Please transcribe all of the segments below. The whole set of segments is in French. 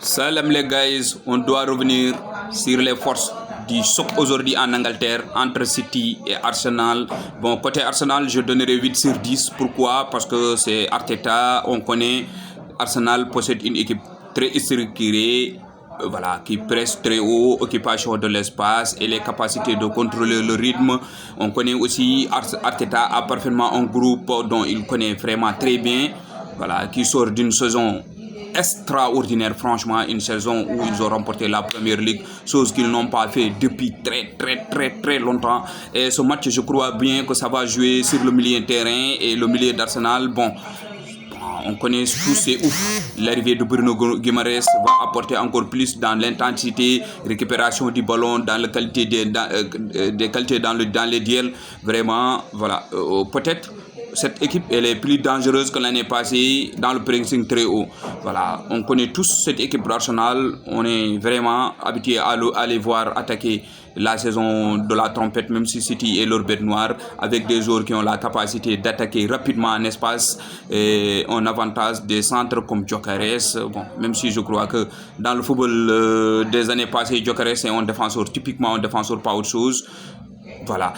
Salam les guys, on doit revenir sur les forces du choc aujourd'hui en Angleterre entre City et Arsenal. Bon, côté Arsenal, je donnerai 8 sur 10. Pourquoi? Parce que c'est Arteta, on connaît. Arsenal possède une équipe très structurée, voilà, qui presse très haut, occupation de l'espace et les capacités de contrôler le rythme. On connaît aussi Arteta a parfaitement un groupe dont il connaît vraiment très bien, voilà, qui sort d'une saison extraordinaire, franchement, une saison où ils ont remporté la première ligue, chose qu'ils n'ont pas fait depuis très longtemps. Et ce match, je crois bien que ça va jouer sur le milieu de terrain et le milieu d'Arsenal. Bon, on connaît tous, c'est ouf. L'arrivée de Bruno Guimaraes va apporter encore plus dans l'intensité, récupération du ballon, dans la qualité des qualités dans les duels. Vraiment, voilà, peut-être cette équipe elle est plus dangereuse que l'année passée dans le pressing très haut. Voilà, on connaît tous cette équipe d'Arsenal. On est vraiment habitué à les voir attaquer la saison de la trompette, même si City est leur bête noire, avec des joueurs qui ont la capacité d'attaquer rapidement en espace. Et on avantage des centres comme Gyökeres. Bon, même si je crois que dans le football des années passées, Gyökeres est un défenseur, typiquement un défenseur, pas autre chose. Voilà.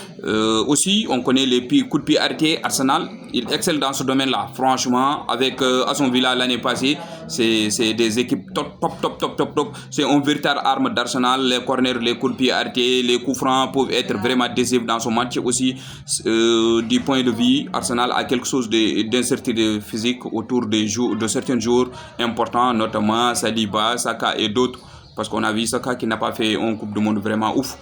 Aussi, on connaît les coups de pied arrêtés. Arsenal, il excelle dans ce domaine-là. Franchement, avec Aston Villa l'année passée, c'est des équipes top. C'est une véritable arme d'Arsenal. Les corners, les coups de pied arrêtés, les coups francs peuvent être vraiment décisifs dans ce match. Aussi, du point de vue, Arsenal a quelque chose d'incertitude physique autour de certains joueurs importants, notamment Saliba, Saka et d'autres. Parce qu'on a vu Saka qui n'a pas fait une Coupe du Monde vraiment ouf.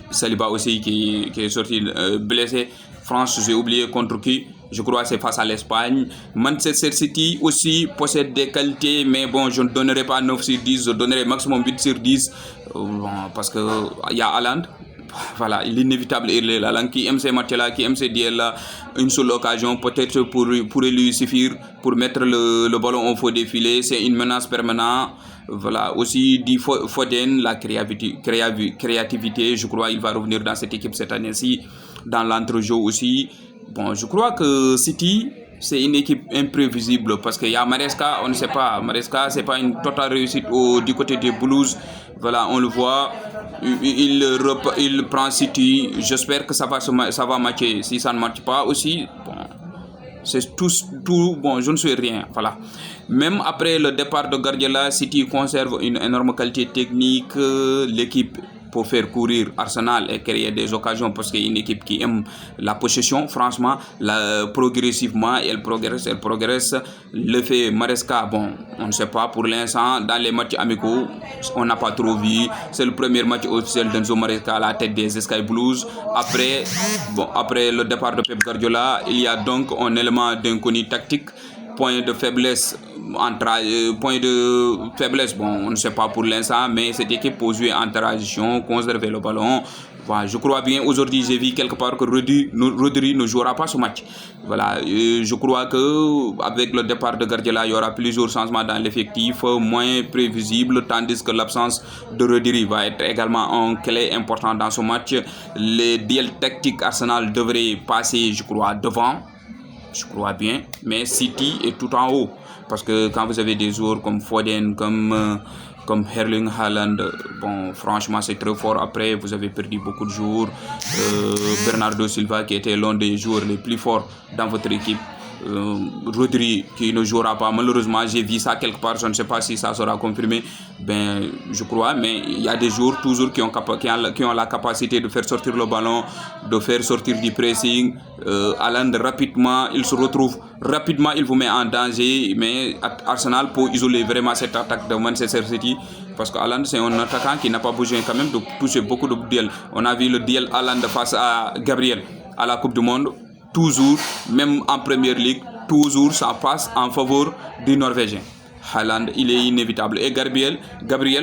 Saliba aussi qui est sorti blessé. France, j'ai oublié contre qui. Je crois que c'est face à l'Espagne. Manchester City aussi possède des qualités, mais bon, je ne donnerai pas 9 sur 10, je donnerai maximum 8 sur 10. Parce qu'il y a Haaland. Voilà, l'inévitable Erling Haaland qui aime ces matchs-là, qui aime ces duels-là. Une seule occasion, peut-être pourrait lui suffire pour mettre le ballon au faux des filets. C'est une menace permanente. Voilà, aussi dit Foden, la créativité, je crois qu'il va revenir dans cette équipe cette année-ci, dans l'entrejeu aussi. Bon, je crois que City, c'est une équipe imprévisible parce qu'il y a Maresca, on ne sait pas. Maresca, c'est pas une totale réussite du côté des Blues. Voilà, on le voit. Il prend City. J'espère que ça va matcher. Si ça ne matche pas aussi, bon, c'est tout bon, je ne sais rien. Voilà. Même après le départ de Guardiola, City conserve une énorme qualité technique. L'équipe pour faire courir Arsenal et créer des occasions parce qu'il y a une équipe qui aime la possession. Franchement, progressivement, elle progresse. Le fait Maresca, bon, on ne sait pas pour l'instant. Dans les matchs amicaux, on n'a pas trop vu. C'est le premier match officiel d'Enzo Maresca à la tête des Sky Blues. Après le départ de Pep Guardiola, il y a donc un élément d'inconnu tactique. Point de faiblesse, bon, on ne sait pas pour l'instant, mais cette équipe peut jouer en transition, conserver le ballon. Voilà, je crois bien, aujourd'hui j'ai vu quelque part que Rodri ne jouera pas ce match. Voilà, je crois que avec le départ de Guardiola, il y aura plusieurs changements dans l'effectif, moins prévisible, tandis que l'absence de Rodri va être également un clé important dans ce match. Les duels tactiques Arsenal devraient passer, je crois, devant. Je crois bien, mais City est tout en haut. Parce que quand vous avez des joueurs comme Foden, comme Erling Haaland, bon, franchement, c'est très fort. Après, vous avez perdu beaucoup de joueurs. Bernardo Silva, qui était l'un des joueurs les plus forts dans votre équipe. Rodri qui ne jouera pas, malheureusement j'ai vu ça quelque part, je ne sais pas si ça sera confirmé, ben je crois, mais il y a des joueurs toujours qui ont la capacité de faire sortir le ballon, de faire sortir du pressing. Haaland rapidement, il se retrouve rapidement, il vous met en danger, mais Arsenal peut isoler vraiment cette attaque de Manchester City. Parce que Haaland c'est un attaquant qui n'a pas besoin quand même de toucher beaucoup de duels. On a vu le duel Haaland face à Gabriel à la Coupe du Monde. Toujours, même en Première Ligue, toujours ça passe en faveur du Norvégien. Haaland, il est inévitable. Et Gabriel,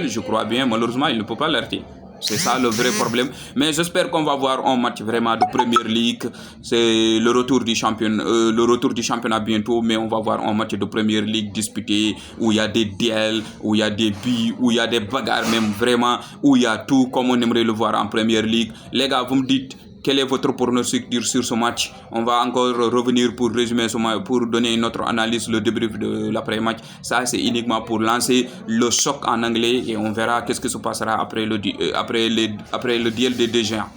je crois bien, malheureusement, il ne peut pas l'arrêter. C'est ça le vrai problème. Mais j'espère qu'on va voir un match vraiment de Première Ligue. C'est le retour du championnat bientôt, mais on va voir un match de Première Ligue disputé où il y a des duels, où il y a des buts, où il y a des bagarres même vraiment, où il y a tout comme on aimerait le voir en Première Ligue. Les gars, vous me dites quel est votre pronostic sur ce match? On va encore revenir pour résumer ce match, pour donner notre analyse, le débrief de l'après-match. Ça, c'est uniquement pour lancer le choc en anglais et on verra qu'est-ce que se passera après le duel des deux géants.